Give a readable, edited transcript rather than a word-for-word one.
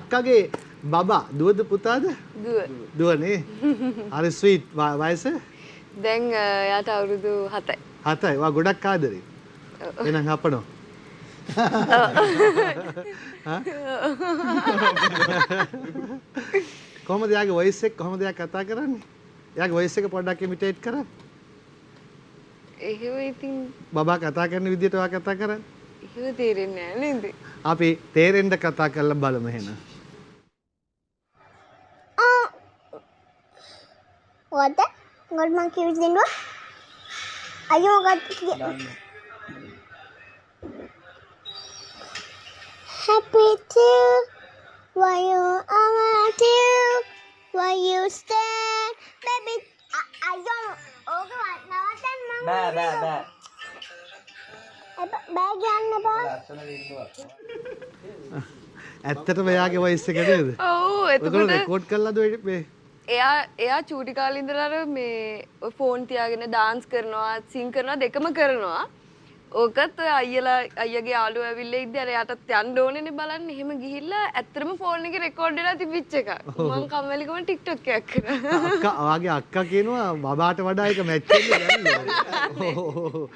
අක්කගේ බබා දුවද පුතාද? දුවනේ. හරි ස්වීට් වයස? දැන් යාට අවුරුදු 7යි. 7යි. වා ගොඩක් ආදරේ. එහෙනම් හපනවා. කොහමද යාගේ වොයිස් එක කොහමද යා කතා කරන්නේ? යාගේ වොයිස් එක පොඩ්ඩක් ඉමිටේට් කරන්න. එහෙම ඉතින් බබා කතා කරන විදිහට ඔයා කතා කරන්නේ. එහෙම තේරෙන්නේ නැහැ නේද? අපි තේරෙන්න කතා කරලා බලමු එහෙනම්. What? Nggak monkey using dua? Ayo nggak. Happy to why you are to why you stay baby. Ayo. Oke, nawatan mang. බෑ Bag යන්න බා. ඇත්තටම එයාගේ වොයිස් එක නේද? ඔව් ඔයගොල්ලෝ එතකොට රෙකෝඩ් කළාද ඔය මේ? එයා චූටි කාලේ ඉඳලා අර මේ ඔය ෆෝන් තියාගෙන ඩාන්ස් කරනවා, සින් කරනවා දෙකම කරනවා. ඕකත් ඔය අයියාගේ යාළුවෝ ඇවිල්ලා ඉද්දි අර යාටත් යන්න ඕනේනේ බලන්න. එහෙම ගිහිල්ලා ඇත්තටම ෆෝන් එකේ රෙකෝඩ් වෙලා තිබිච්ච එකක්. මං කම්මැලිකම TikTok එකක් කරා. අක්කා ඔයාගේ අක්කා කියනවා බබාට වඩා එක මැච් වෙන්නේ නැහැ.